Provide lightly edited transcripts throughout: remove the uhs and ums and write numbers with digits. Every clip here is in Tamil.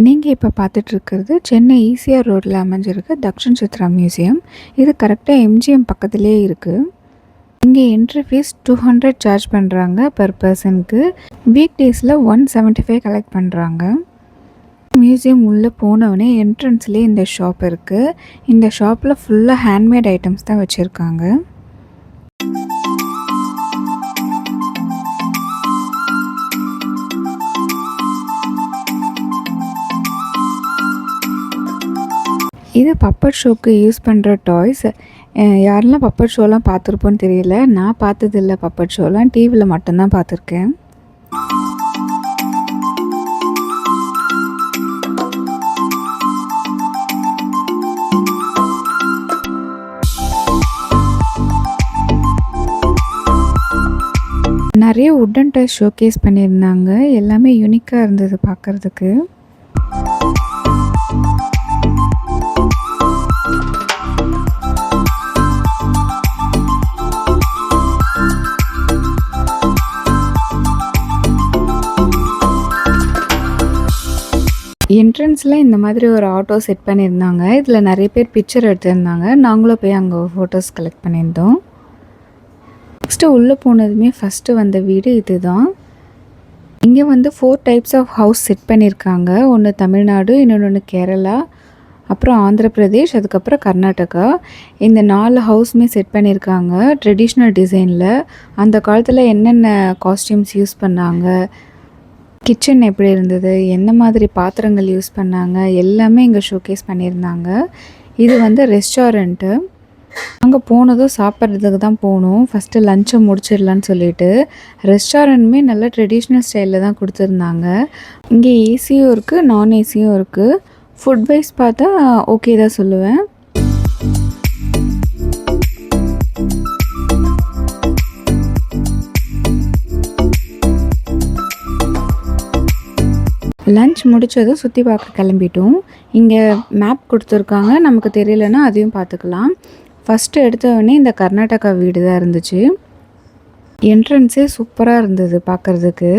நீங்க இப்ப பார்த்துட்டு இருக்கிறது சென்னை ஈசிஆர் ரோட்ல அமைஞ்சிருக்க தக்ஷின் சித்ரா மியூசியம். இது கரெக்ட்டா எம்ஜிஎம் பக்கத்திலேயே இருக்கு. இங்க என்ட்ரி ஃபீஸ் 200 சார்ஜ் பண்றாங்க பெர் பெர்சனுக்கு. வீக் டேஸ்ல 175 கலெக்ட் பண்றாங்க. மியூசியம் உள்ள போனவனே என்ட்ரன்ஸ்லயே இந்த ஷாப் இருக்கு. இந்த ஷாப்ல ஃபுல்லா ஹேண்ட்மேட் ஐட்டம்ஸ் தான் வச்சிருக்காங்க. இது பப்பட் ஷோக்கு யூஸ் பண்ணுற டாய்ஸ். யாரெல்லாம் பப்பட் ஷோலாம் பார்த்துருப்போன்னு தெரியல. நான் பார்த்ததில்ல பப்பட் ஷோலாம். டிவியில் மட்டும்தான் பார்த்துருக்கேன். நிறைய வுட்டன் டாய்ஸ் ஷோகேஸ் பண்ணியிருந்தாங்க. எல்லாமே யூனிக்காக இருந்தது பார்க்குறதுக்கு. என்ட்ரன்ஸில் இந்த மாதிரி ஒரு ஆட்டோ செட் பண்ணியிருந்தாங்க. இதில் நிறைய பேர் பிக்சர் எடுத்திருந்தாங்க. நாங்களும் போய் அங்கே ஃபோட்டோஸ் கலெக்ட் பண்ணியிருந்தோம். நெக்ஸ்ட்டு உள்ளே போனதுமே ஃபஸ்ட்டு வந்த வீடு இது தான். இங்கே 4 டைப்ஸ் ஆஃப் ஹவுஸ் செட் பண்ணியிருக்காங்க. ஒன்று தமிழ்நாடு, இன்னொன்று கேரளா, அப்புறம் ஆந்திர பிரதேஷ், அதுக்கப்புறம் கர்நாடகா. இந்த 4 ஹவுஸுமே செட் பண்ணியிருக்காங்க ட்ரெடிஷ்னல் டிசைனில். அந்த காலத்தில் என்னென்ன காஸ்டியூம்ஸ் யூஸ் பண்ணாங்க, கிச்சன் எப்படி இருந்தது, என்ன மாதிரி பாத்திரங்கள் யூஸ் பண்ணாங்க, எல்லாமே இங்கே ஷோகேஸ் பண்ணியிருந்தாங்க. இது ரெஸ்டாரண்ட்டு. அங்கே போனதும் சாப்பிட்றதுக்கு தான் போகணும். ஃபஸ்ட்டு லஞ்சை முடிச்சிடலான்னு சொல்லிட்டு ரெஸ்டாரண்ட்டுமே நல்லா ட்ரெடிஷ்னல் ஸ்டைலில் தான் கொடுத்துருந்தாங்க. இங்கே ஏசியும் இருக்குது, நான் ஏசியும் இருக்குது. ஃபுட் வைஸ் பார்த்தா ஓகே தான் சொல்லுவேன். லன்ச் முடித்ததும் சுற்றி பார்க்க கிளம்பிட்டோம். இங்கே மேப் கொடுத்துருக்காங்க. நமக்கு தெரியலன்னா அதையும் பார்த்துக்கலாம். ஃபஸ்ட்டு எடுத்தவொடனே இந்த கர்நாடகா வீடு தான் இருந்துச்சு. என்ட்ரன்ஸே சூப்பராக இருந்தது பார்க்குறதுக்கு.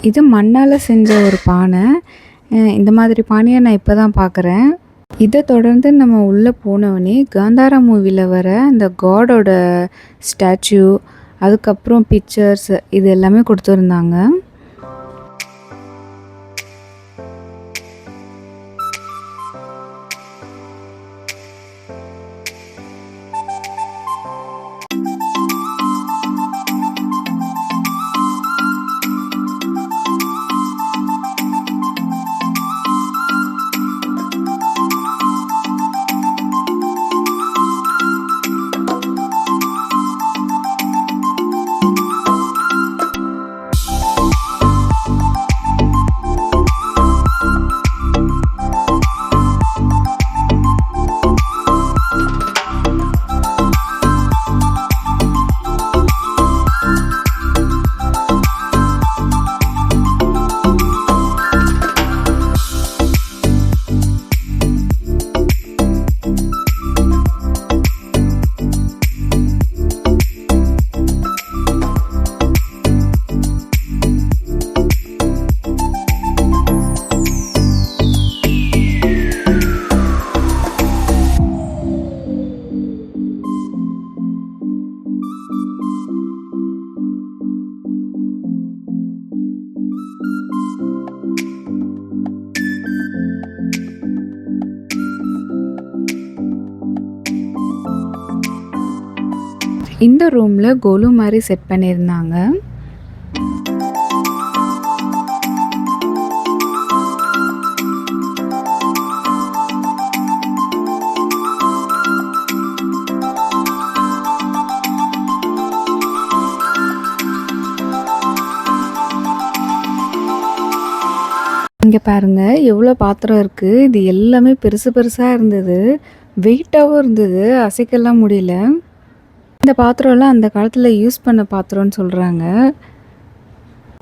இது மண்ணால் செஞ்ச ஒரு பானை. இந்த மாதிரி பானையை நான் இப்போ தான் பார்க்குறேன். இதை தொடர்ந்து நம்ம உள்ளே போனவொடனே காந்தாரா மூவியில் வர அந்த காடோட ஸ்டாச்சு, அதுக்கப்புறம் பிக்சர்ஸ், இது எல்லாமே கொடுத்துருந்தாங்க. இந்த ரூமில் கொலு மாதிரி செட் பண்ணியிருந்தாங்க. இங்கே பாருங்கள் எவ்வளோ பாத்திரம் இருக்குது. இது எல்லாமே பெருசு பெருசாக இருந்தது, வெயிட்டாகவும் இருந்தது, அசைக்கலாம் முடியல. இந்த பாத்திரம்லாம் அந்த காலத்தில் யூஸ் பண்ண பாத்திரம்னு சொல்கிறாங்க.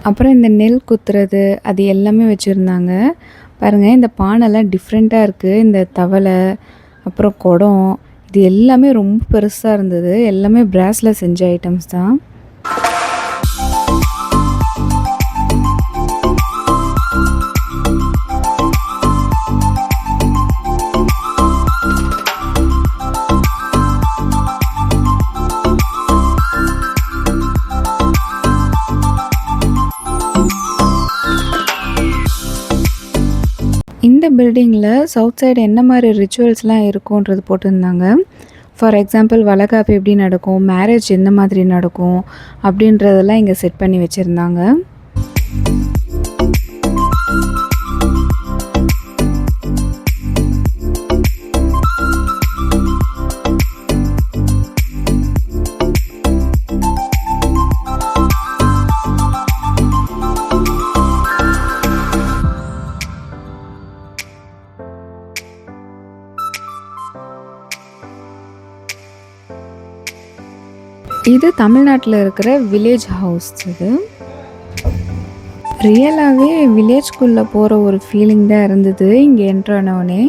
அப்புறம் இந்த நெல் குத்துறது அது எல்லாமே வச்சுருந்தாங்க. பாருங்கள் இந்த பானைலாம் டிஃப்ரெண்ட்டாக இருக்குது. இந்த தவளை அப்புறம் குடம் இது எல்லாமே ரொம்ப பெருசாக இருந்தது. எல்லாமே பிராஸில் செஞ்ச ஐட்டம்ஸ் தான். இந்த பில்டிங்கில் சவுத் சைடு என்ன மாதிரி ரிச்சுவல்ஸ்லாம் இருக்கும்ன்றது போட்டிருந்தாங்க. ஃபார் எக்ஸாம்பிள் வளைகாப்பு எப்படி நடக்கும், மேரேஜ் எந்த மாதிரி நடக்கும் அப்படின்றதெல்லாம் இங்கே செட் பண்ணி வச்சுருந்தாங்க. இது தமிழ்நாட்டில் இருக்கிற வில்லேஜ் ஹவுஸ். இது ரியலாகவே வில்லேஜ்குள்ளே போகிற ஒரு ஃபீலிங் தான் இருந்தது இங்கே என்ட்ரானோடனே.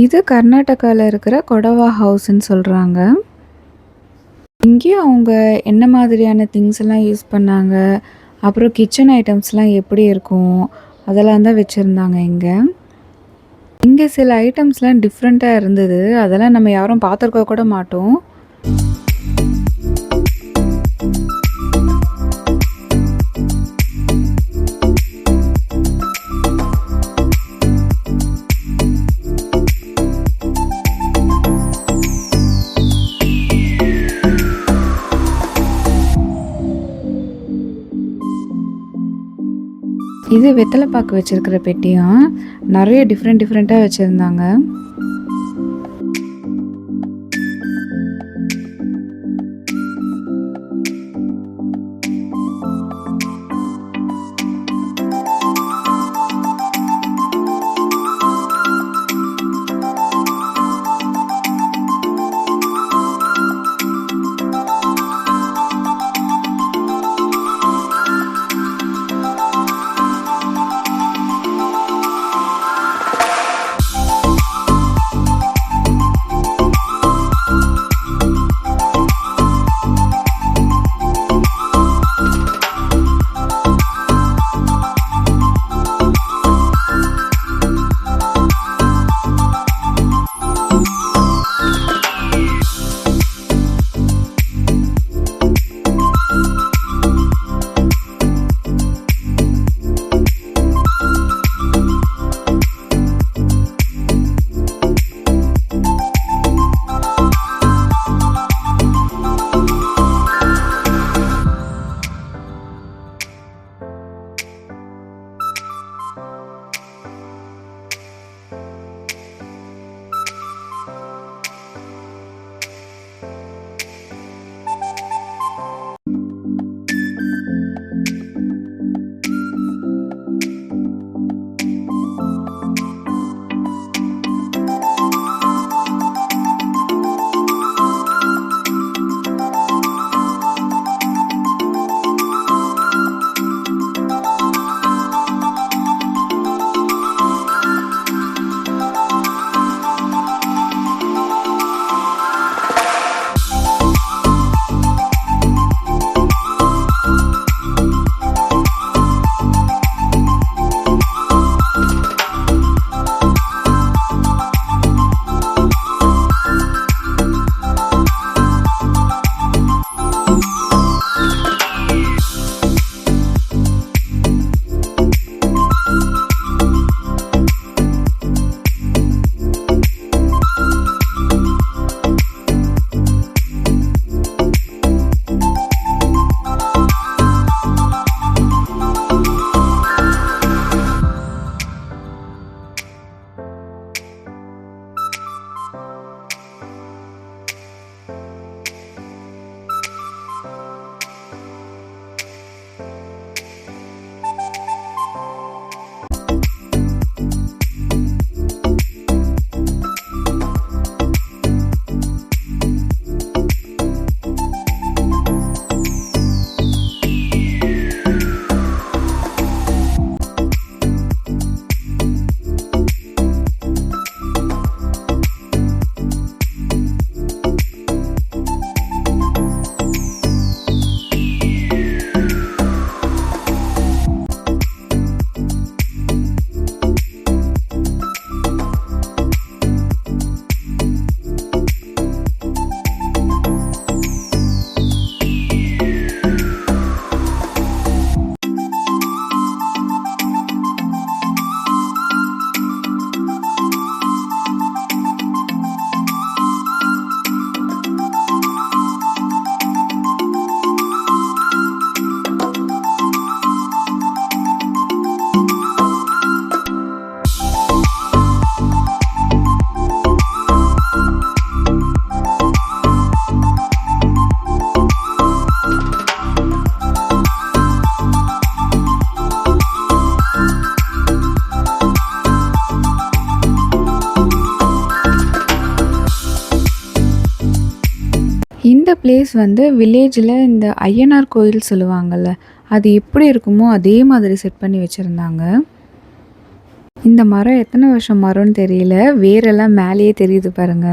இது கர்நாடகாவில் இருக்கிற கொடவா ஹவுஸ்ன்னு சொல்கிறாங்க. இங்கேயும் அவங்க என்ன மாதிரியான திங்ஸ் எல்லாம் யூஸ் பண்ணாங்க, அப்புறம் கிச்சன் ஐட்டம்ஸ்லாம் எப்படி இருக்கும் அதெல்லாம் தான் வச்சுருந்தாங்க. இங்கே சில ஐட்டம்ஸ்லாம் டிஃப்ரெண்ட்டாக இருந்தது. அதெல்லாம் நம்ம யாரும் பார்த்துருக்க கூட மாட்டோம். இது வெத்தலை பாக்கு வச்சுருக்கிற பெட்டியும் நிறைய டிஃப்ரெண்ட்டாக வச்சுருந்தாங்க. இந்த பிளேஸ் வந்து வில்லேஜில் இந்த ஐயனார் கோயில் சொல்லுவாங்கள்ல, அது எப்படி இருக்குமோ அதே மாதிரி செட் பண்ணி வச்சுருந்தாங்க. இந்த மரம் எத்தனை வருஷம் மரம்னு தெரியல, வேரெல்லாம் மேலேயே தெரியுது பாருங்க.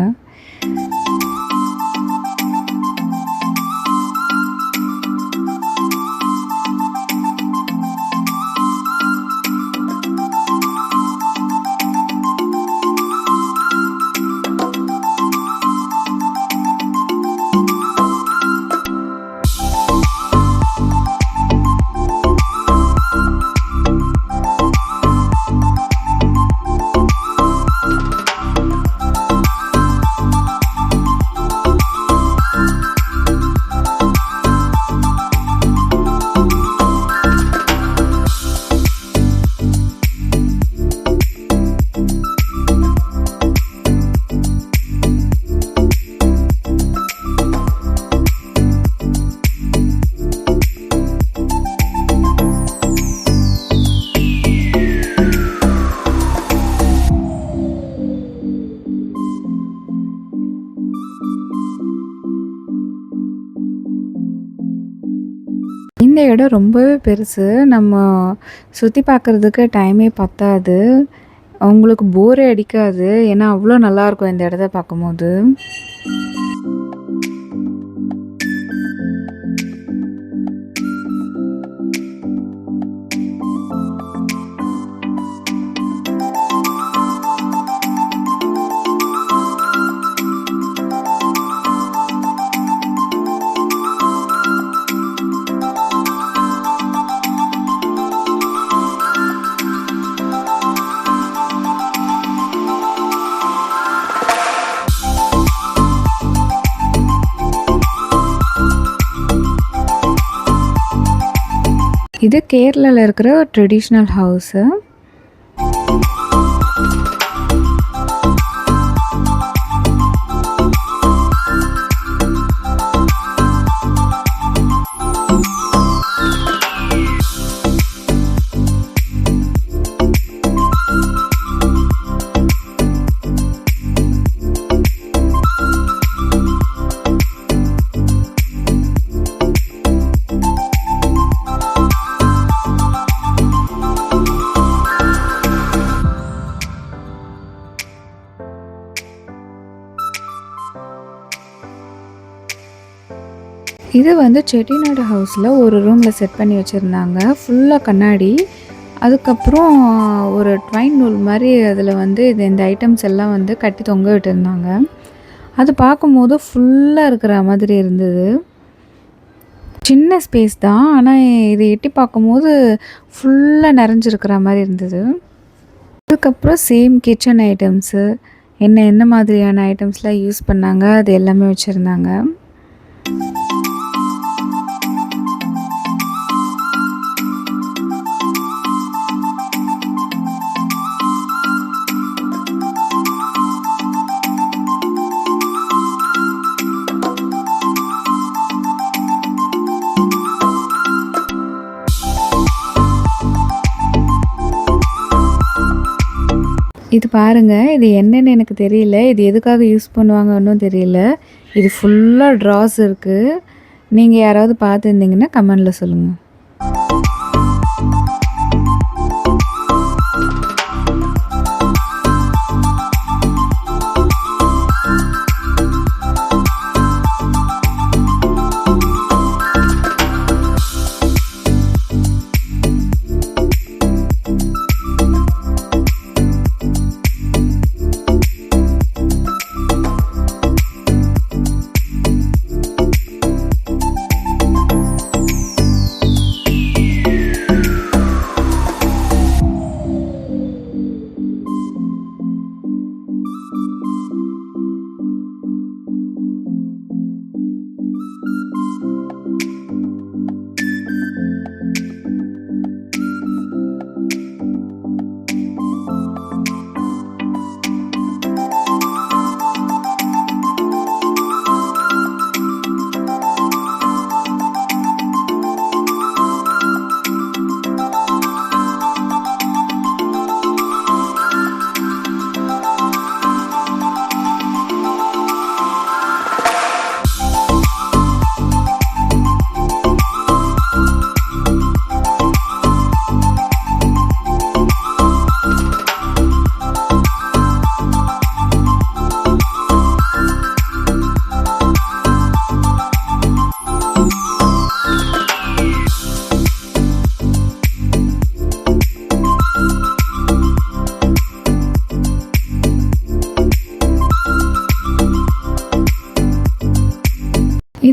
இந்த இடம் ரொம்பவே பெருசு. நம்ம சுத்தி பார்க்குறதுக்கு டைமே பத்தாது. உங்களுக்கு போரே அடிக்காது. ஏன்னா, அவ்வளோ நல்லாயிருக்கும் இந்த இடத்த பார்க்கும்போது. இது கேரளால இருக்கிற ஒரு ட்ரெடிஷ்னல் ஹவுஸு. இது வந்து செட்டிநாடு ஹவுஸில் ஒரு ரூமில் செட் பண்ணி வச்சுருந்தாங்க. ஃபுல்லாக கண்ணாடி. அதுக்கப்புறம் ஒரு ட்வைன் நூல் மாதிரி அதில் வந்து இந்த ஐட்டம்ஸ் எல்லாம் வந்து கட்டி தொங்க விட்டுருந்தாங்க. அது பார்க்கும்போது ஃபுல்லாக இருக்கிற மாதிரி இருந்தது. சின்ன ஸ்பேஸ் தான், ஆனால் இது எட்டி பார்க்கும்போது ஃபுல்லாக நிறைஞ்சிருக்கிற மாதிரி இருந்தது. அதுக்கப்புறம் சேம் கிச்சன் ஐட்டம்ஸு என்ன மாதிரியான ஐட்டம்ஸ்லாம் யூஸ் பண்ணாங்க அது எல்லாமே வச்சுருந்தாங்க. இது பாருங்க, இது என்னன்னு எனக்கு தெரியல. இது எதுக்காக யூஸ் பண்ணுவாங்கன்னும் தெரியல. இது ஃபுல்லாக ட்ராஸ் இருக்குது. நீங்கள் யாராவது பார்த்துருந்தீங்கன்னா கமெண்டில் சொல்லுங்கள்.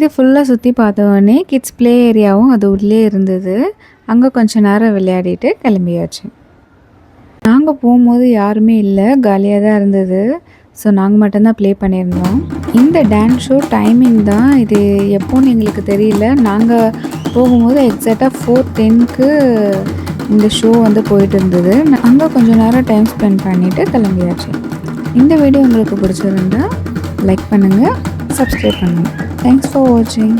இது ஃபுல்லாக சுற்றி பார்த்தோடனே கிட்ஸ் ப்ளே ஏரியாவும் அது உள்ளே இருந்தது. அங்கே கொஞ்சம் நேரம் விளையாடிட்டு கிளம்பியாச்சு. நாங்கள் போகும்போது யாருமே இல்லை, காலியாக தான் இருந்தது. ஸோ நாங்கள் மட்டும்தான் ப்ளே பண்ணியிருந்தோம். இந்த டான்ஸ் ஷோ டைமிங் தான் இது எப்போன்னு எங்களுக்கு தெரியல. நாங்கள் போகும்போது எக்ஸாக்டாக 4:10க்கு இந்த ஷோ வந்து போயிட்டு இருந்தது. அங்கே கொஞ்சம் நேரம் டைம் ஸ்பெண்ட் பண்ணிவிட்டு கிளம்பியாச்சு. இந்த வீடியோ உங்களுக்கு பிடிச்சிருந்தா லைக் பண்ணுங்கள், சப்ஸ்கிரைப் பண்ணுங்கள். தேங்க்ஸ் ஃபார் வாட்சிங்.